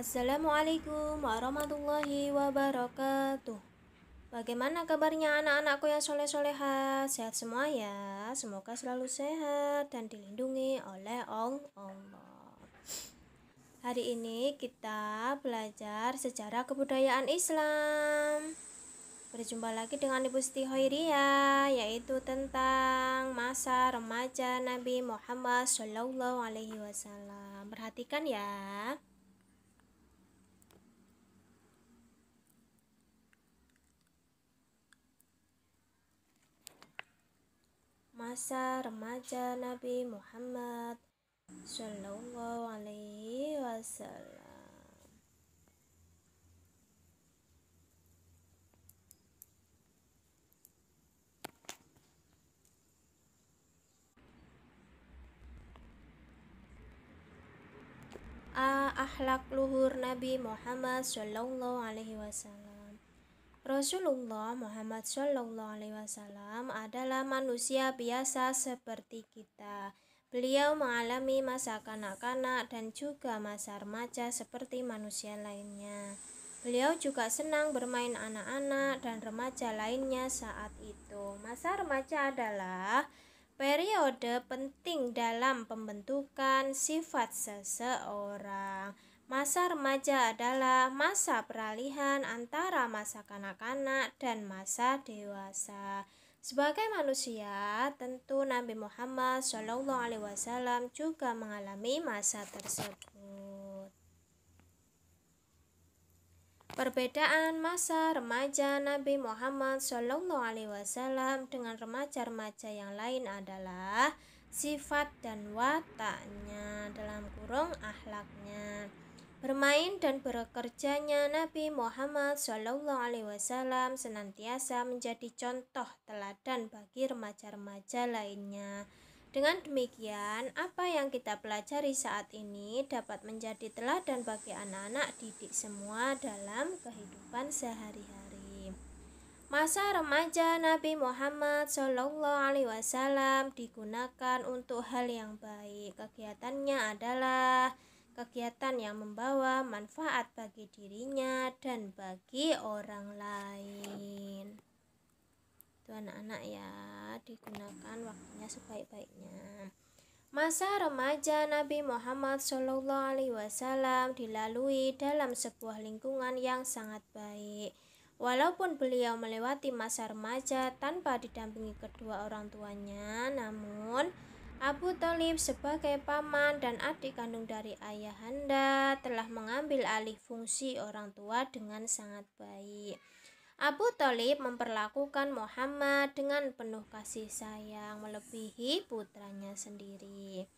Assalamualaikum warahmatullahi wabarakatuh. Bagaimana kabarnya anak-anakku yang soleh-soleha? Sehat semua ya. Semoga selalu sehat dan dilindungi oleh Allah. Hari ini kita belajar sejarah kebudayaan Islam. Berjumpa lagi dengan Ibu Siti Hoiria, yaitu tentang masa remaja Nabi Muhammad SAW. Perhatikan ya. Masa remaja Nabi Muhammad Sallallahu Alaihi Wasallam. Akhlak luhur Nabi Muhammad Sallallahu Alaihi Wasallam. Rasulullah Muhammad Sallallahu Alaihi Wasallam adalah manusia biasa seperti kita. Beliau mengalami masa kanak-kanak dan juga masa remaja seperti manusia lainnya. Beliau juga senang bermain anak-anak dan remaja lainnya saat itu. Masa remaja adalah periode penting dalam pembentukan sifat seseorang. Masa remaja adalah masa peralihan antara masa kanak-kanak dan masa dewasa. Sebagai manusia, tentu Nabi Muhammad SAW juga mengalami masa tersebut. Perbedaan masa remaja Nabi Muhammad SAW dengan remaja-remaja yang lain adalah sifat dan wataknya, dalam kurung akhlaknya. Bermain dan bekerjanya Nabi Muhammad SAW senantiasa menjadi contoh teladan bagi remaja-remaja lainnya. Dengan demikian, apa yang kita pelajari saat ini dapat menjadi teladan bagi anak-anak didik semua dalam kehidupan sehari-hari. Masa remaja Nabi Muhammad SAW digunakan untuk hal yang baik. Kegiatannya adalah kegiatan yang membawa manfaat bagi dirinya dan bagi orang lain. Itu anak-anak ya, digunakan waktunya sebaik-baiknya. Masa remaja Nabi Muhammad SAW dilalui dalam sebuah lingkungan yang sangat baik. Walaupun beliau melewati masa remaja tanpa didampingi kedua orang tuanya, namun Abu Thalib sebagai paman dan adik kandung dari ayahanda telah mengambil alih fungsi orang tua dengan sangat baik. Abu Thalib memperlakukan Muhammad dengan penuh kasih sayang melebihi putranya sendiri.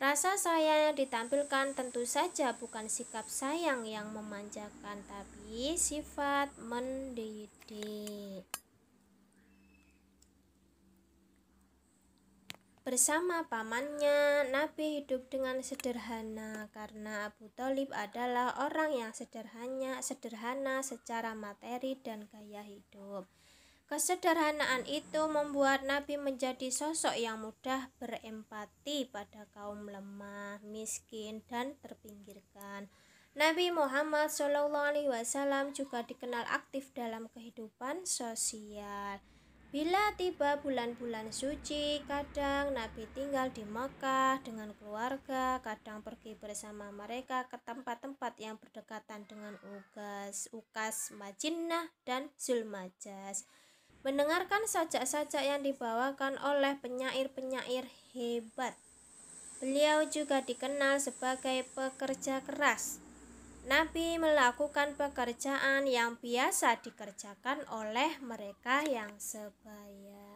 Rasa sayang yang ditampilkan tentu saja bukan sikap sayang yang memanjakan, tapi sifat mendidik. Bersama pamannya, Nabi hidup dengan sederhana karena Abu Thalib adalah orang yang sederhana secara materi dan gaya hidup. Kesederhanaan itu membuat Nabi menjadi sosok yang mudah berempati pada kaum lemah, miskin, dan terpinggirkan. Nabi Muhammad SAW juga dikenal aktif dalam kehidupan sosial. Bila tiba bulan-bulan suci, kadang Nabi tinggal di Mekah dengan keluarga, kadang pergi bersama mereka ke tempat-tempat yang berdekatan dengan Ukas, Majinnah, dan Zulmajas. Mendengarkan sajak-sajak yang dibawakan oleh penyair-penyair hebat. Beliau juga dikenal sebagai pekerja keras. Nabi melakukan pekerjaan yang biasa dikerjakan oleh mereka yang sebaya.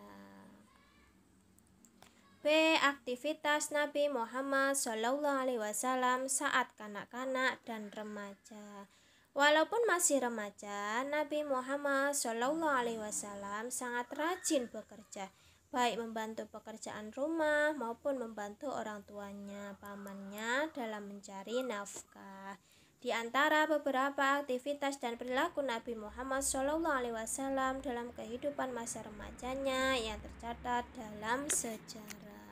B. Aktivitas Nabi Muhammad SAW saat kanak-kanak dan remaja. Walaupun masih remaja, Nabi Muhammad SAW sangat rajin bekerja, baik membantu pekerjaan rumah maupun membantu orang tuanya, pamannya dalam mencari nafkah. Di antara beberapa aktivitas dan perilaku Nabi Muhammad SAW dalam kehidupan masa remajanya yang tercatat dalam sejarah.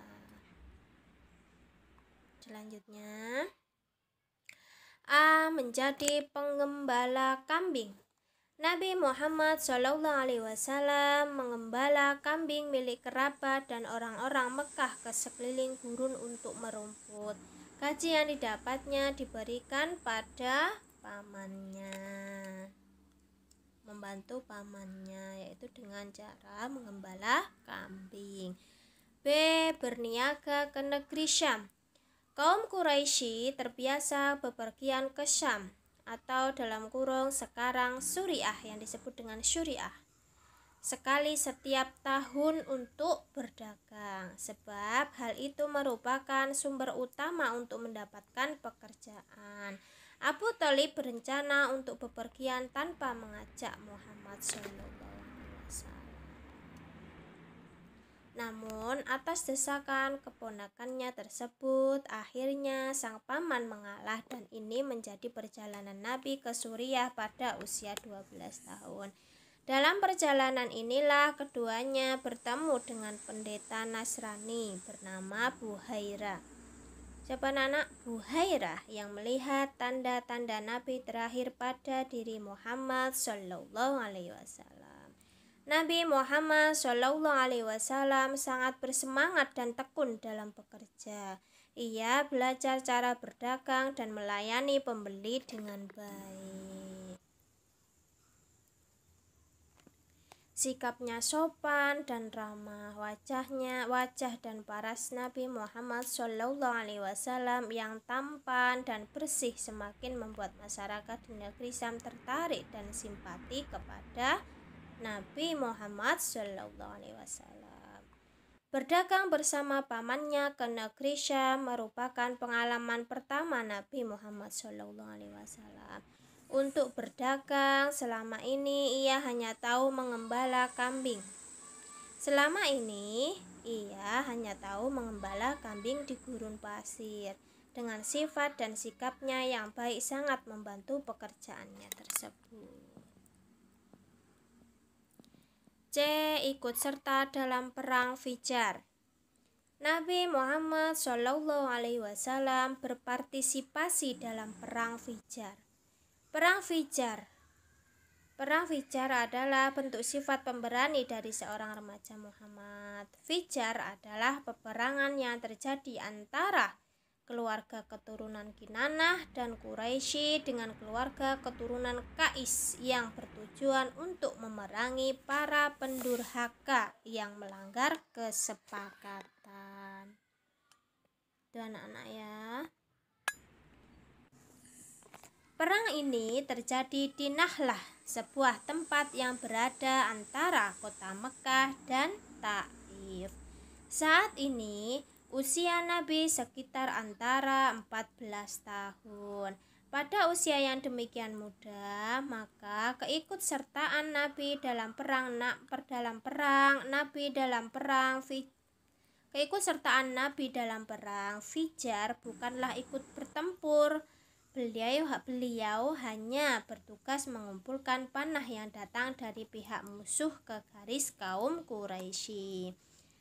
Selanjutnya, A. Menjadi penggembala kambing. Nabi Muhammad SAW mengembala kambing milik kerabat dan orang-orang Mekah ke sekeliling gurun untuk merumput. Gaji yang didapatnya diberikan pada pamannya, membantu pamannya, yaitu dengan cara mengembala kambing. B. Berniaga ke negeri Syam. Kaum Quraisy terbiasa bepergian ke Syam atau dalam kurung sekarang Suriah yang disebut dengan Syuriah sekali setiap tahun untuk berdagang, sebab hal itu merupakan sumber utama untuk mendapatkan pekerjaan. Abu Thalib berencana untuk bepergian tanpa mengajak Muhammad SAW. Namun atas desakan keponakannya tersebut, akhirnya sang paman mengalah dan ini menjadi perjalanan Nabi ke Suriah pada usia 12 tahun. Dalam perjalanan inilah keduanya bertemu dengan pendeta Nasrani bernama Buhairah. Siapa anak Buhairah yang melihat tanda-tanda Nabi terakhir pada diri Muhammad SAW. Nabi Muhammad SAW sangat bersemangat dan tekun dalam bekerja. Ia belajar cara berdagang dan melayani pembeli dengan baik. Sikapnya sopan dan ramah, wajah dan paras Nabi Muhammad SAW yang tampan dan bersih semakin membuat masyarakat di negeri Syam tertarik dan simpati kepada Nabi Muhammad SAW. Berdagang bersama pamannya ke negeri Syam merupakan pengalaman pertama Nabi Muhammad SAW. Untuk berdagang, selama ini ia hanya tahu mengembala kambing. Di gurun pasir. Dengan sifat dan sikapnya yang baik sangat membantu pekerjaannya tersebut. C. Ikut serta dalam perang Fijar. Nabi Muhammad SAW berpartisipasi dalam perang Fijar. Perang Fijar adalah bentuk sifat pemberani dari seorang remaja Muhammad. Fijar adalah peperangan yang terjadi antara keluarga keturunan Kinanah dan Quraisy dengan keluarga keturunan Qais yang bertujuan untuk memerangi para pendurhaka yang melanggar kesepakatan. Itu anak-anak ya. Perang ini terjadi di Nahlah, sebuah tempat yang berada antara kota Mekah dan Taif. Saat ini usia Nabi sekitar antara 14 tahun. Pada usia yang demikian muda, maka keikutsertaan Nabi dalam perang Fijar bukanlah ikut bertempur. Beliau hanya bertugas mengumpulkan panah yang datang dari pihak musuh ke garis kaum Quraisy.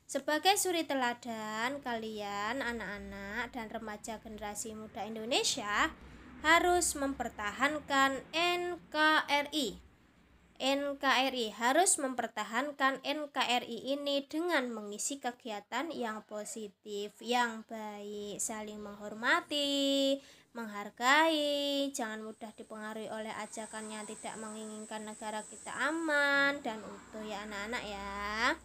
Sebagai suri teladan, kalian anak-anak dan remaja generasi muda Indonesia harus mempertahankan NKRI. Harus mempertahankan NKRI ini dengan mengisi kegiatan yang positif, yang baik, saling menghormati, menghargai, jangan mudah dipengaruhi oleh ajakan yang tidak menginginkan negara kita aman dan utuh ya anak-anak ya.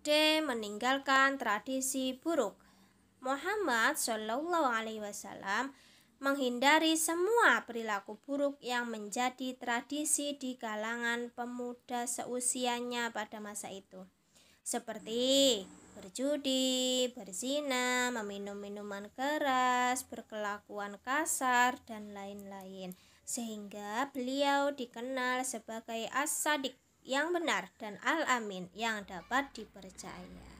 D. Meninggalkan tradisi buruk. Muhammad SAW menghindari semua perilaku buruk yang menjadi tradisi di kalangan pemuda seusianya pada masa itu, seperti berjudi, berzina, meminum minuman keras, berkelakuan kasar, dan lain-lain, sehingga beliau dikenal sebagai As-Sadiq yang benar dan Al-Amin yang dapat dipercaya.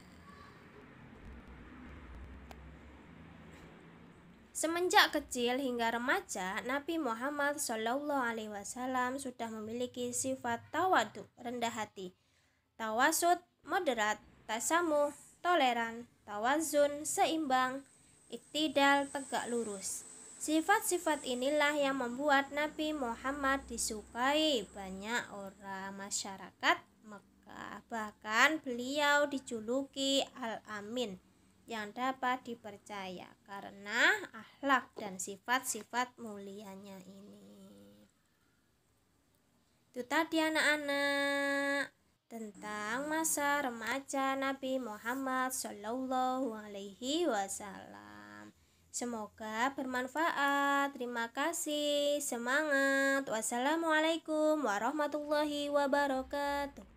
Semenjak kecil hingga remaja, Nabi Muhammad SAW sudah memiliki sifat tawadu, rendah hati, tawasud, moderat, tasamuh, toleran, tawazun, seimbang, iktidal, tegak lurus. Sifat-sifat inilah yang membuat Nabi Muhammad disukai banyak orang masyarakat Mekah. Bahkan beliau dijuluki Al-Amin, yang dapat dipercaya karena akhlak dan sifat-sifat mulianya ini. Itu tadi anak-anak tentang masa remaja Nabi Muhammad Shallallahu Alaihi Wasallam. Semoga bermanfaat. Terima kasih. Semangat. Wassalamualaikum warahmatullahi wabarakatuh.